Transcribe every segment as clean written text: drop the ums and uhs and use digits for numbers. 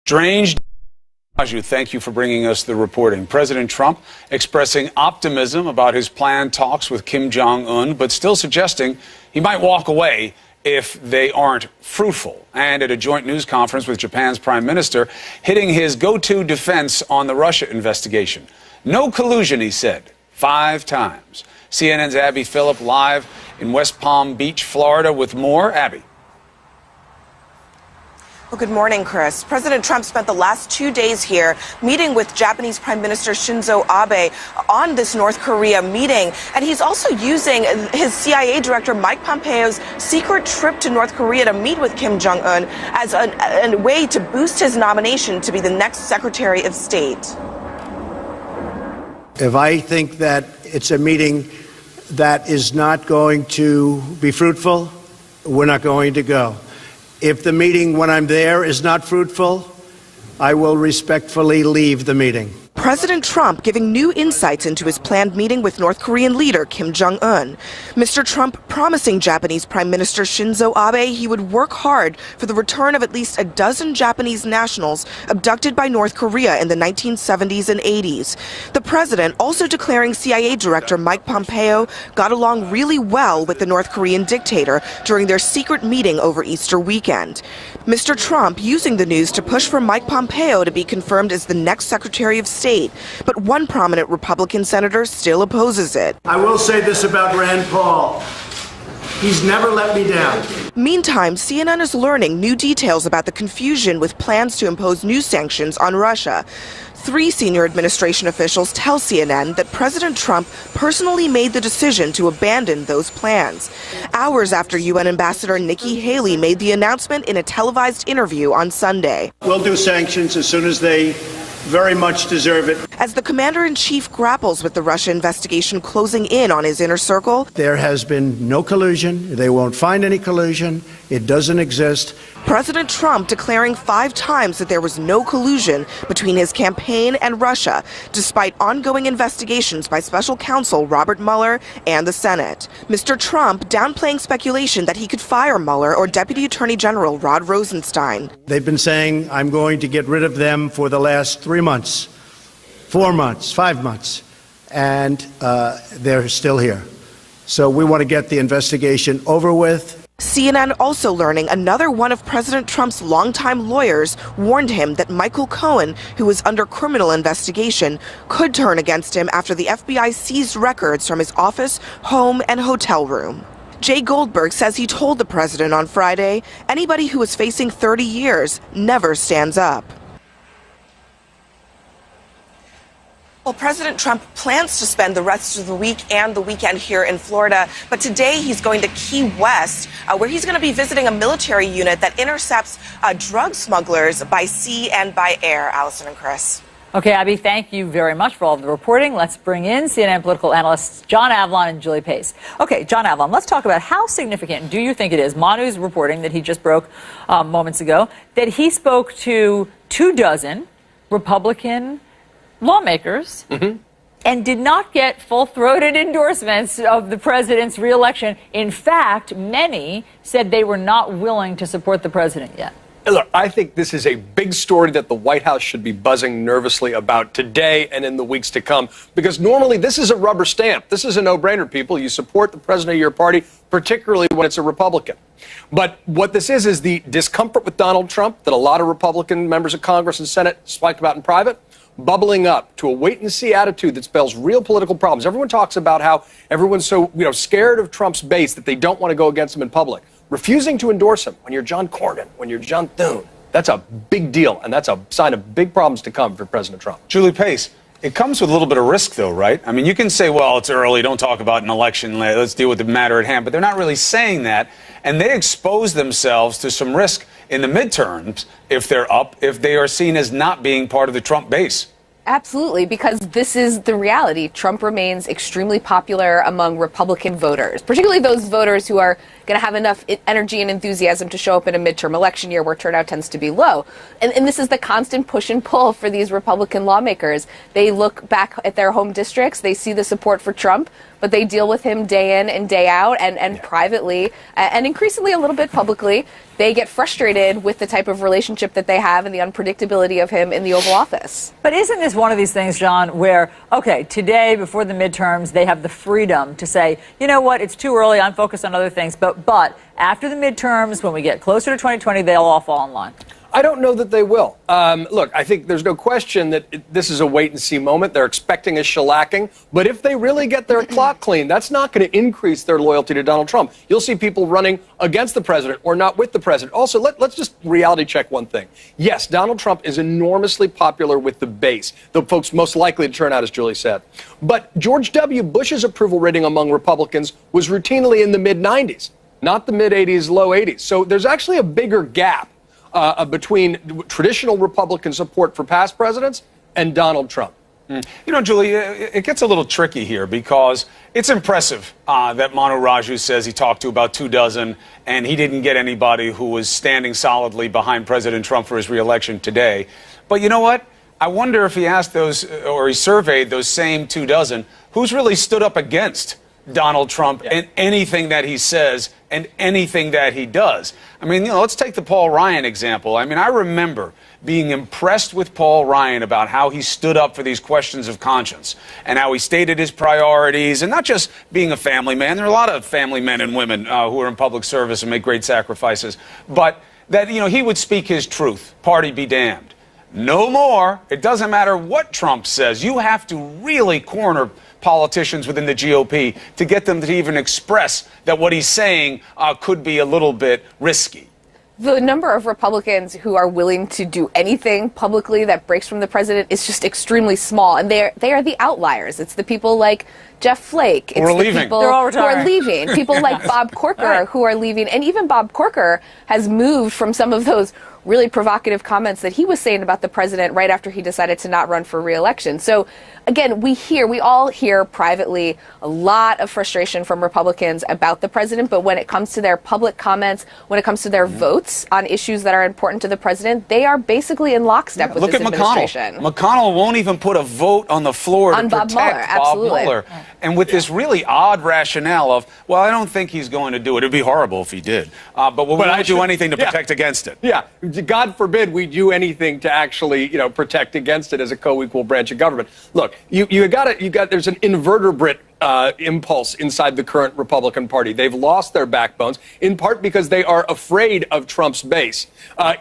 Strange. Thank you for bringing us the reporting. President Trump expressing optimism about his planned talks with Kim Jong-un, but still suggesting he might walk away if they aren't fruitful. And at a joint news conference with Japan's prime minister, hitting his go-to defense on the Russia investigation. No collusion, he said, 5 times. CNN's Abby Phillip live in West Palm Beach, Florida with more. Abby. Well, good morning, Chris. President Trump spent the last 2 days here meeting with Japanese Prime Minister Shinzo Abe on this North Korea meeting. And he's also using his CIA director Mike Pompeo's secret trip to North Korea to meet with Kim Jong-un as a way to boost his nomination to be the next Secretary of State. If I think that it's a meeting that is not going to be fruitful, we're not going to go. If the meeting, when I'm there, is not fruitful, I will respectfully leave the meeting. President Trump giving new insights into his planned meeting with North Korean leader Kim Jong-un. Mr. Trump promising Japanese Prime Minister Shinzo Abe he would work hard for the return of at least a dozen Japanese nationals abducted by North Korea in the 1970s and 80s. The president also declaring CIA Director Mike Pompeo got along really well with the North Korean dictator during their secret meeting over Easter weekend. Mr. Trump using the news to push for Mike Pompeo to be confirmed as the next Secretary of State. But one prominent Republican senator still opposes it. I will say this about Rand Paul. He's never let me down. Meantime, CNN is learning new details about the confusion with plans to impose new sanctions on Russia. 3 senior administration officials tell CNN that President Trump personally made the decision to abandon those plans. Hours after UN Ambassador Nikki Haley made the announcement in a televised interview on Sunday. We'll do sanctions as soon as they very much deserve it. As the commander-in-chief grapples with the Russia investigation closing in on his inner circle, there has been no collusion. They won't find any collusion. It doesn't exist. President Trump declaring 5 times that there was no collusion between his campaign and Russia, despite ongoing investigations by special counsel Robert Mueller and the Senate. Mr. Trump downplaying speculation that he could fire Mueller or Deputy Attorney General Rod Rosenstein. They've been saying, I'm going to get rid of them for the last 3 months, 4 months, 5 months, and they're still here. So we want to get the investigation over with. CNN also learning another one of President Trump's longtime lawyers warned him that Michael Cohen, who was under criminal investigation, could turn against him after the FBI seized records from his office, home, and hotel room. Jay Goldberg says he told the president on Friday, anybody who is facing 30 years never stands up. Well, President Trump plans to spend the rest of the week and the weekend here in Florida, but today he's going to Key West, where he's going to be visiting a military unit that intercepts drug smugglers by sea and by air. Allison and Chris. Okay, Abby, thank you very much for all of the reporting. Let's bring in CNN political analysts John Avlon and Julie Pace. Okay, John Avlon, let's talk about how significant do you think it is, Manu's reporting that he just broke moments ago, that he spoke to 24 Republican lawmakers and did not get full-throated endorsements of the president's reelection. In fact, many said they were not willing to support the president yet. Look, I think this is a big story that the White House should be buzzing nervously about today and in the weeks to come, because normally this is a rubber stamp. This is a no-brainer, people. You support the president of your party, particularly when it's a Republican. But what this is the discomfort with Donald Trump that a lot of Republican members of Congress and Senate spoke about in private, bubbling up to a wait-and-see attitude that spells real political problems. Everyone talks about how everyone's so scared of Trump's base that they don't want to go against him in public. Refusing to endorse him when you're John Cornyn, when you're John Thune, that's a big deal, and that's a sign of big problems to come for President Trump. Julie Pace, it comes with a little bit of risk, though, right? I mean, you can say, well, it's early, don't talk about an election, let's deal with the matter at hand, but they're not really saying that, and they expose themselves to some risk in the midterms if they're up, if they are seen as not being part of the Trump base. Absolutely, because this is the reality. Trump remains extremely popular among Republican voters, particularly those voters who are going to have enough energy and enthusiasm to show up in a midterm election year where turnout tends to be low. And this is the constant push and pull for these Republican lawmakers. They look back at their home districts, they see the support for Trump, but they deal with him day in and day out, and privately, and increasingly a little bit publicly, they get frustrated with the type of relationship that they have and the unpredictability of him in the Oval Office. But isn't this one of these things, John, where, okay, today, before the midterms, they have the freedom to say, you know what, it's too early, I'm focused on other things, but after the midterms, when we get closer to 2020, they'll all fall in line? I don't know that they will. Look, I think there's no question that this is a wait-and-see moment. They're expecting a shellacking. But if they really get their clock clean, that's not going to increase their loyalty to Donald Trump. You'll see people running against the president or not with the president. Also, let's just reality check one thing. Yes, Donald Trump is enormously popular with the base, the folks most likely to turn out, as Julie said. But George W. Bush's approval rating among Republicans was routinely in the mid-90s, not the mid-80s, low 80s. So there's actually a bigger gap between traditional Republican support for past presidents and Donald Trump. You know, Julie, it gets a little tricky here because it's impressive that Manu Raju says he talked to about 24 and he didn't get anybody who was standing solidly behind President Trump for his reelection today. But you know what? I wonder if he asked those, or he surveyed those same 24, who's really stood up against Donald Trump and anything that he says and anything that he does. I mean, you know, let's take the Paul Ryan example. I mean, I remember being impressed with Paul Ryan about how he stood up for these questions of conscience and how he stated his priorities, and not just being a family man. There are a lot of family men and women who are in public service and make great sacrifices, but that, you know, he would speak his truth. Party be damned. No more. It doesn't matter what Trump says. You have to really corner politicians within the GOP to get them to even express that what he's saying could be a little bit risky. The number of Republicans who are willing to do anything publicly that breaks from the president is just extremely small, and they are the outliers. It's the people like Jeff Flake. It's the people They're all who are retiring. leaving. People like Bob Corker who are leaving, and even Bob Corker has moved from some of those really provocative comments that he was saying about the president right after he decided to not run for re-election. So again, we all hear privately a lot of frustration from Republicans about the president, but when it comes to their public comments, when it comes to their votes on issues that are important to the president, they are basically in lockstep with Look this at administration. McConnell won't even put a vote on the floor On to Bob protect Mueller, Bob absolutely. Mueller. And with this really odd rationale of, well, I don't think he's going to do it. It'd be horrible if he did. But we won't do anything to protect against it. Yeah, God forbid we do anything to actually, you know, protect against it as a co-equal branch of government. Look, there's an invertebrate impulse inside the current Republican Party. They've lost their backbones, in part because they are afraid of Trump's base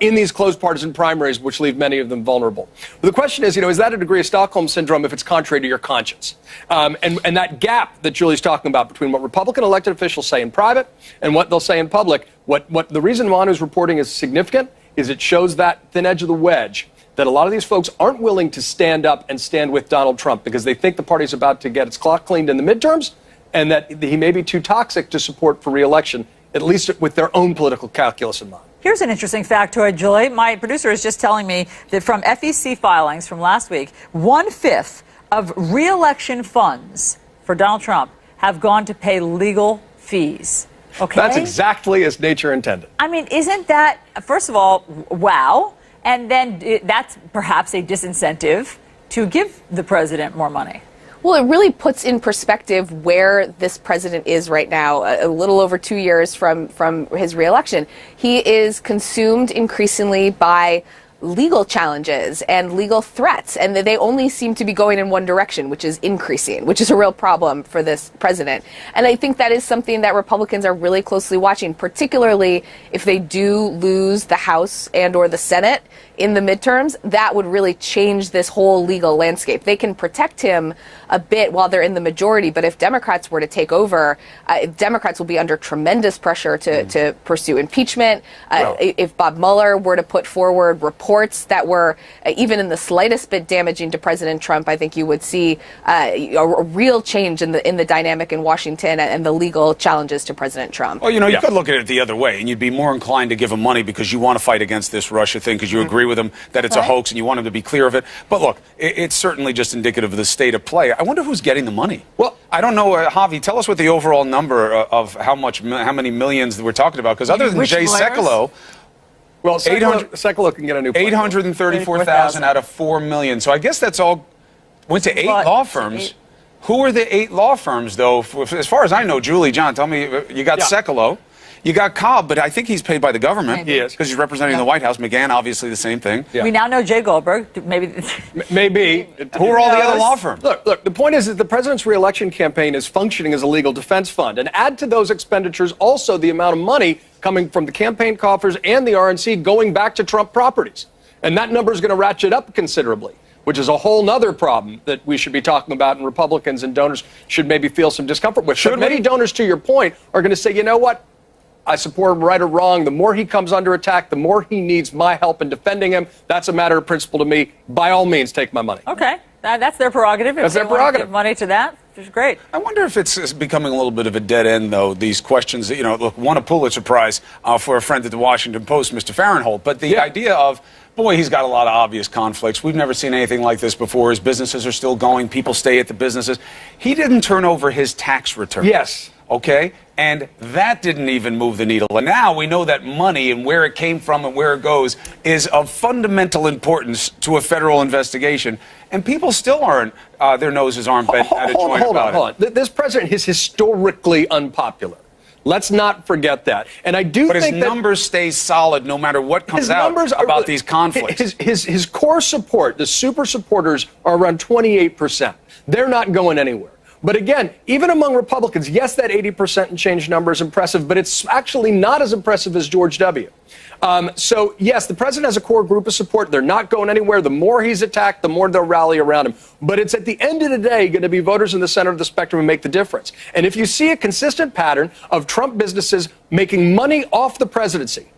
in these closed partisan primaries, which leave many of them vulnerable. But the question is, you know, is that a degree of Stockholm Syndrome if it's contrary to your conscience? And that gap that Julie's talking about between what Republican elected officials say in private and what they'll say in public, what the reason Manu's reporting is significant is it shows that thin edge of the wedge that a lot of these folks aren't willing to stand up and stand with Donald Trump because they think the party's about to get its clock cleaned in the midterms and that he may be too toxic to support for re-election, at least with their own political calculus in mind. Here's an interesting factoid, Julie. My producer is just telling me that from FEC filings from last week, 1/5 of re-election funds for Donald Trump have gone to pay legal fees. Okay? That's exactly as nature intended. I mean, isn't that, first of all, wow? And then that's perhaps a disincentive to give the president more money. Well, it really puts in perspective where this president is right now, a little over 2 years from his reelection. He is consumed increasingly by legal challenges and legal threats, and they only seem to be going in one direction, which is increasing, which is a real problem for this president. And I think that is something that Republicans are really closely watching, particularly if they do lose the House and or the Senate in the midterms. That would really change this whole legal landscape. They can protect him a bit while they're in the majority, but if Democrats were to take over, Democrats will be under tremendous pressure to pursue impeachment. If Bob Mueller were to put forward reports that were even in the slightest bit damaging to President Trump, I think you would see a real change in the dynamic in Washington and the legal challenges to President Trump. Well, you know, you could look at it the other way, and you'd be more inclined to give him money because you want to fight against this Russia thing because you agree with him that it's a hoax and you want him to be clear of it. But look, it's certainly just indicative of the state of play. I wonder who's getting the money. Well, I don't know, Javi, tell us what the overall number of how many millions that we're talking about, because other than Jay Sekulow, well, Sekulow can get a new plane. 834,000 out of 4 million. So I guess that's all went to 8 law firms. Who are the 8 law firms, though? As far as I know, Julie, John, tell me, you got Sekulow. You got Cobb, but I think he's paid by the government. He is. Because he's representing the White House. McGahn, obviously the same thing. Yeah. We now know Jay Goldberg. Maybe. Maybe. Who are all the other law firms? Look, the point is that the president's reelection campaign is functioning as a legal defense fund. And add to those expenditures also the amount of money coming from the campaign coffers and the RNC going back to Trump properties. And that number is going to ratchet up considerably, which is a whole nother problem that we should be talking about, and Republicans and donors should maybe feel some discomfort with. But many donors, to your point, are going to say, you know what? I support him right or wrong. The more he comes under attack, the more he needs my help in defending him. That's a matter of principle to me. By all means, take my money. Okay. That's their prerogative. That's their prerogative. Give money to that, which is great. I wonder if it's becoming a little bit of a dead end, though, these questions that, look, won a Pulitzer Prize for a friend at the Washington Post, Mr. Fahrenholt. But the idea of, boy, he's got a lot of obvious conflicts. We've never seen anything like this before. His businesses are still going. People stay at the businesses. He didn't turn over his tax return. Yes. Okay? And that didn't even move the needle. And now we know that money and where it came from and where it goes is of fundamental importance to a federal investigation. And people still aren't, their noses aren't bent at a joint about it. Hold on. This president is historically unpopular. Let's not forget that. And I do think that his numbers stay solid no matter what comes out about these conflicts. His core support, the super supporters, are around 28%. They're not going anywhere. But again, even among Republicans, yes, that 80% and change number is impressive, but it's actually not as impressive as George W. So, yes, the president has a core group of support. They're not going anywhere. The more he's attacked, the more they'll rally around him. But it's at the end of the day going to be voters in the center of the spectrum who make the difference. And if you see a consistent pattern of Trump businesses making money off the presidency,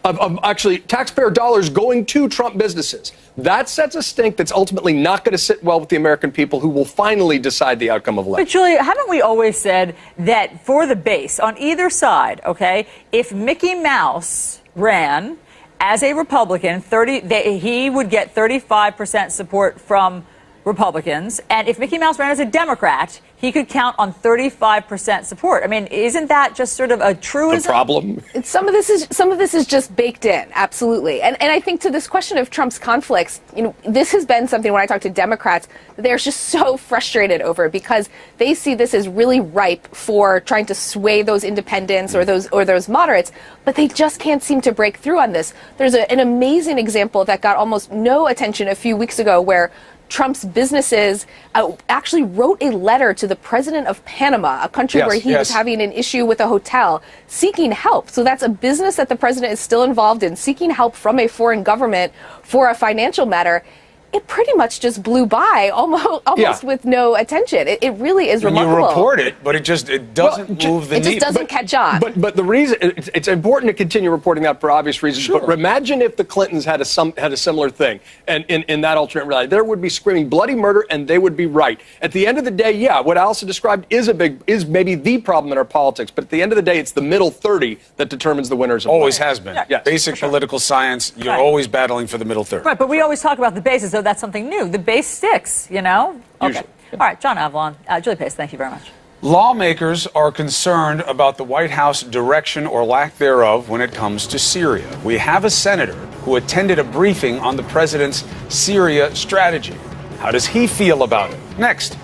of actually taxpayer dollars going to Trump businesses, that sets a stink that's ultimately not going to sit well with the American people, who will finally decide the outcome of elections. But Julia, haven't we always said that for the base on either side, okay, if Mickey Mouse ran as a Republican, he would get 35% support from Republicans, and if Mickey Mouse ran as a Democrat, he could count on 35% support. I mean, isn't that just sort of a truism? The problem? Some of this is just baked in, absolutely. And I think to this question of Trump's conflicts, this has been something when I talk to Democrats, they're just so frustrated over, because they see this as really ripe for trying to sway those independents or those moderates, but they just can't seem to break through on this. There's an amazing example that got almost no attention a few weeks ago, where Trump's businesses actually wrote a letter to the president of Panama, a country where he was having an issue with a hotel, seeking help. So that's a business that the president is still involved in, seeking help from a foreign government for a financial matter. It pretty much just blew by almost with no attention. It really is remarkable. You report it, but it doesn't move the needle. It just doesn't catch on. But the reason it's important to continue reporting that for obvious reasons. Sure. But imagine if the Clintons had a similar thing, and in that alternate reality, there would be screaming bloody murder, and they would be right. At the end of the day, what Allison described is maybe the problem in our politics. But at the end of the day, it's the middle 30 that determines the winners. Always has been. Yes, Basic political science. You're always battling for the middle 30. Right, but we always talk about the base as though that's something new. The base sticks, Okay. Usually. All right, John Avalon, Julie Pace, thank you very much. Lawmakers are concerned about the White House direction or lack thereof when it comes to Syria. We have a senator who attended a briefing on the president's Syria strategy. How does he feel about it? Next.